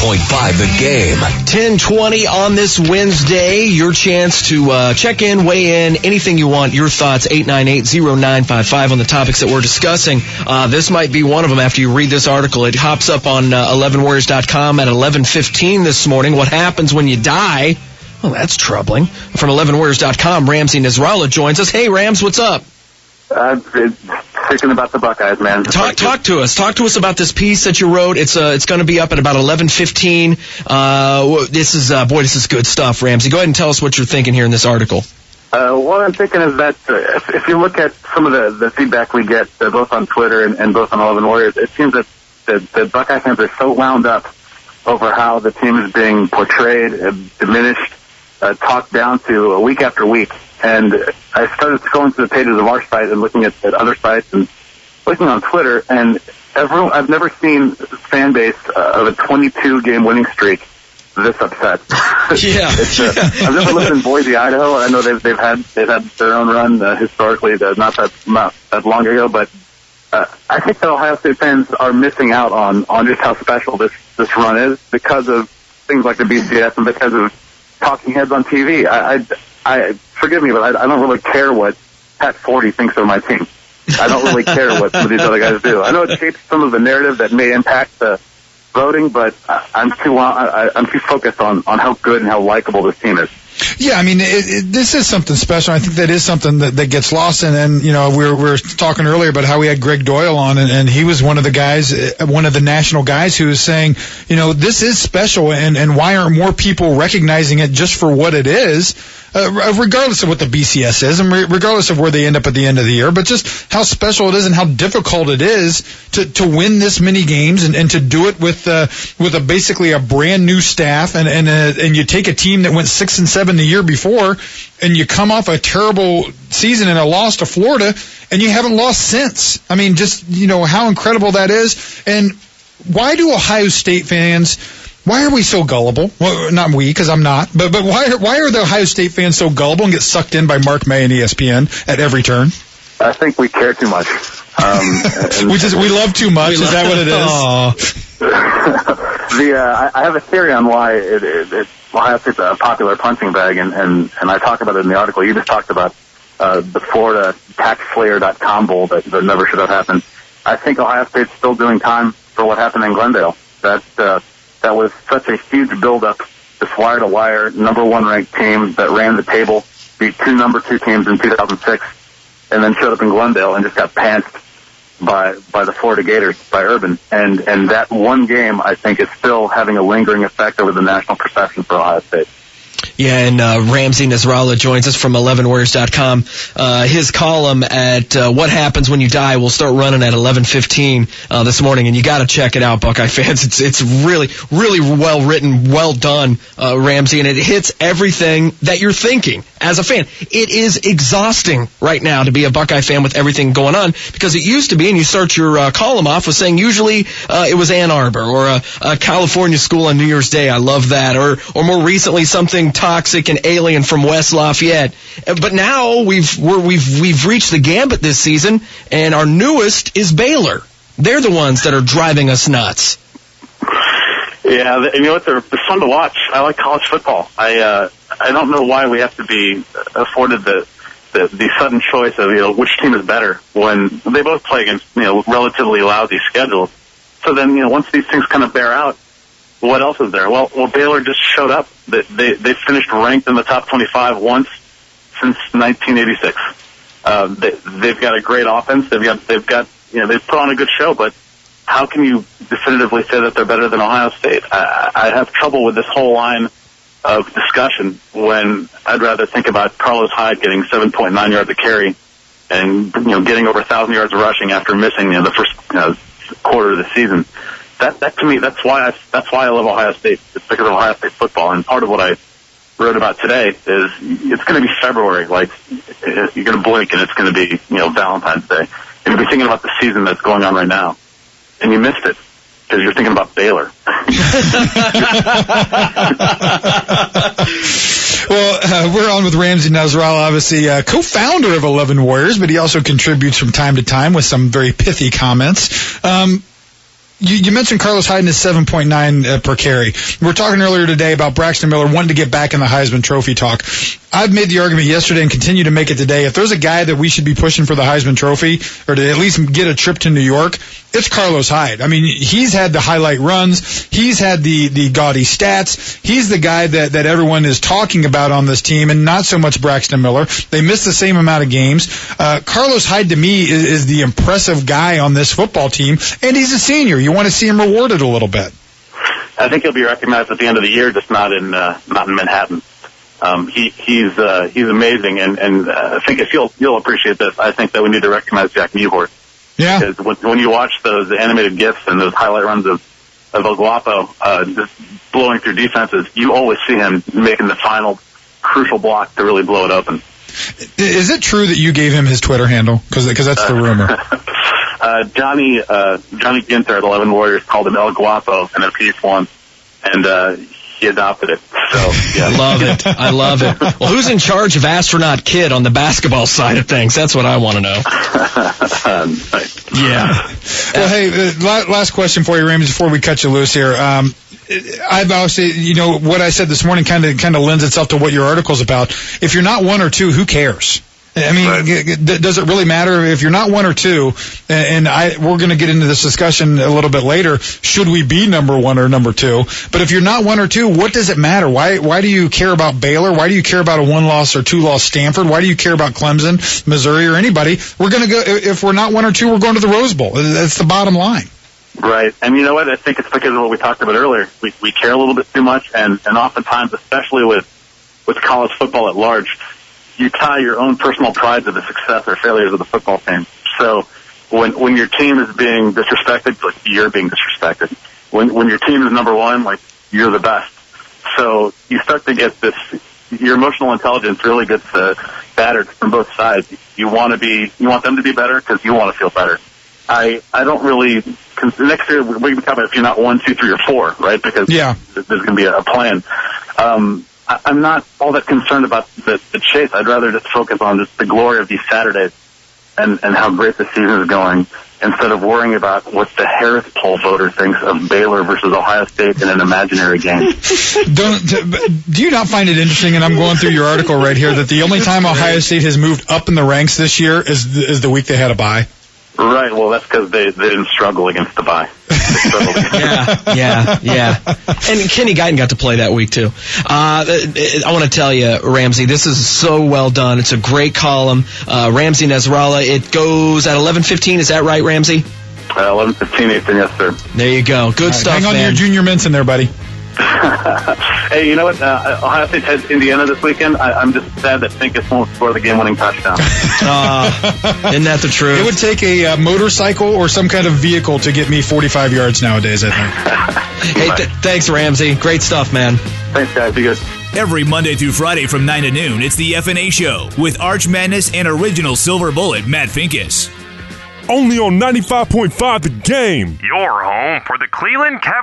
101.5 The Game. 10:20 on this Wednesday. Your chance to check in, weigh in, anything you want. Your thoughts, 898-0955 on the topics that we're discussing. This might be one of them after you read this article. It hops up on 11warriors.com at 11:15 this morning. What happens when you die? Well, that's troubling. From 11warriors.com, Ramzy Nasrallah joins us. Hey, Rams, what's up? Thinking about the Buckeyes, man. Talk to us. Talk to us about this piece that you wrote. It's going to be up at about 11:15. This is good stuff, Ramzy. Go ahead and tell us what you're thinking here in this article. What I'm thinking is that if you look at some of the feedback we get, both on Twitter and both on 11 Warriors, it seems that the Buckeye fans are so wound up over how the team is being portrayed, diminished, talked down to week after week. And I started scrolling through the pages of our site and looking at other sites and looking on Twitter, and I've never seen a fan base of a 22-game winning streak this upset. I've never lived in Boise, Idaho. I know they've had their own run historically, not that long ago, but I think that Ohio State fans are missing out on just how special this run is because of things like the BCS and because of talking heads on TV. I forgive me, but I don't really care what Pat 40 thinks of my team. I don't really care what some of these other guys do. I know it shapes some of the narrative that may impact the voting, but I'm too focused on how good and how likable this team is. Yeah, I mean, this is something special. I think that is something that gets lost. And you know, we were talking earlier about how we had Greg Doyle on, and he was one of the guys, one of the national guys who was saying, you know, this is special, and why aren't more people recognizing it just for what it is, regardless of what the BCS is, and regardless of where they end up at the end of the year, but just how special it is and how difficult it is to win this many games and to do it with basically a brand new staff, and you take a team that went 6-7 the year before, and you come off a terrible season and a loss to Florida, and you haven't lost since. I mean, just, you know, how incredible that is. And why do Ohio State fans, why are we so gullible? Well, not we, because I'm not, but why are the Ohio State fans so gullible and get sucked in by Mark May and ESPN at every turn? I think we care too much. We love too much. Is that what it is? I have a theory on why Ohio State's a popular punching bag, and I talk about it in the article. You just talked about the Florida TaxSlayer.com bowl that never should have happened. I think Ohio State's still doing time for what happened in Glendale. That was such a huge build-up, this wire-to-wire, number one ranked team that ran the table, beat two number two teams in 2006, and then showed up in Glendale and just got pantsed by the Florida Gators, by Urban. And that one game, I think, is still having a lingering effect over the national perception for Ohio State. Yeah, and Ramzy Nasrallah joins us from 11warriors.com. His column at What Happens When You Die will start running at 11:15 this morning, and you got to check it out, Buckeye fans. It's really, really well written, well done, Ramzy, and it hits everything that you're thinking as a fan. It is exhausting right now to be a Buckeye fan with everything going on, because it used to be, and you start your column off with saying usually it was Ann Arbor or a California school on New Year's Day. I love that. Or more recently, something toxic and alien from West Lafayette. But now we've reached the gambit this season, and our newest is Baylor. They're the ones that are driving us nuts. Yeah, you know what? They're fun to watch. I like college football. I don't know why we have to be afforded the sudden choice of, you know, which team is better when they both play against, you know, relatively lousy schedules. So then, you know, once these things kind of bear out, what else is there? Well, Baylor just showed up. They finished ranked in the top 25 once since 1986. They've got a great offense. They've got you know, they've put on a good show, but how can you definitively say that they're better than Ohio State? I have trouble with this whole line of discussion when I'd rather think about Carlos Hyde getting 7.9 yards a carry and, you know, getting over 1,000 yards of rushing after missing, you know, the first quarter of the season. That to me, that's why I love Ohio State. It's because of Ohio State football. And part of what I wrote about today is it's going to be February. Like, you're going to blink and it's going to be, you know, Valentine's Day. And you'll be thinking about the season that's going on right now. And you missed it because you're thinking about Baylor. Well, we're on with Ramzy Nasrallah, obviously co-founder of 11 Warriors, but he also contributes from time to time with some very pithy comments. You mentioned Carlos Hyde is 7.9 per carry. We were talking earlier today about Braxton Miller wanting to get back in the Heisman Trophy talk. I've made the argument yesterday and continue to make it today. If there's a guy that we should be pushing for the Heisman Trophy or to at least get a trip to New York, it's Carlos Hyde. I mean, he's had the highlight runs. He's had the gaudy stats. He's the guy that everyone is talking about on this team, and not so much Braxton Miller. They missed the same amount of games. Carlos Hyde, to me, is the impressive guy on this football team, and he's a senior. You want to see him rewarded a little bit. I think he'll be recognized at the end of the year, just not in Manhattan. He's amazing, and I think if you'll appreciate this, I think that we need to recognize Jack Mewhort. Yeah. Because when you watch those animated GIFs and those highlight runs of El Guapo just blowing through defenses, you always see him making the final crucial block to really blow it open. Is it true that you gave him his Twitter handle? Because that's the rumor. Johnny Ginter at 11 Warriors called him El Guapo in a piece once, and he adopted it. So, yeah. I love it. Well, who's in charge of Astronaut Kid on the basketball side of things? That's what I want to know. Yeah. Well, hey, last question for you, Ramsey, before we cut you loose here. I've obviously, what I said this morning kind of lends itself to what your article's about. If you're not one or two, who cares? I mean, right. Does it really matter if you're not one or two? And we're going to get into this discussion a little bit later. Should we be number one or number two? But if you're not one or two, what does it matter? Why do you care about Baylor? Why do you care about a 1-loss or 2-loss Stanford? Why do you care about Clemson, Missouri, or anybody? We're going to go. If we're not one or two, we're going to the Rose Bowl. That's the bottom line. Right. And you know what? I think it's because of what we talked about earlier. We care a little bit too much, and oftentimes, especially with college football at large, you tie your own personal pride to the success or failures of the football team. So when your team is being disrespected, like you're being disrespected. When your team is number one, like you're the best. So you start to get this, your emotional intelligence really gets battered from both sides. You want them to be better because you want to feel better. I don't really, next year we're going to be talking about if you're not 1, 2, 3, or 4, right? Because there's going to be a plan. I'm not all that concerned about the chase. I'd rather just focus on just the glory of these Saturdays and how great the season is going, instead of worrying about what the Harris poll voter thinks of Baylor versus Ohio State in an imaginary game. Do you not find it interesting, and I'm going through your article right here, that the only time Ohio State has moved up in the ranks this year is the week they had a bye? Right, well, that's because they didn't struggle against the bye. Yeah. And Kenny Guyton got to play that week, too. I want to tell you, Ramsey, this is so well done. It's a great column. Ramzy Nasrallah, it goes at 11:15. Is that right, Ramsey? 11:15 Eastern, yes, sir. There you go. Good stuff, man. Hang on to your Junior Mints in there, buddy. Hey, you know what? Ohio State has Indiana this weekend. I'm just sad that Pincus won't score the game-winning touchdown. Isn't that the truth? It would take a motorcycle or some kind of vehicle to get me 45 yards nowadays, I think. Hey, thanks, Ramsey. Great stuff, man. Thanks, guys. Be good. Every Monday through Friday from 9 to noon, it's the Fn'A Show with Arch Madness and original Silver Bullet Matt Pincus. Only on 95.5 The Game. Your home for the Cleveland Cavaliers.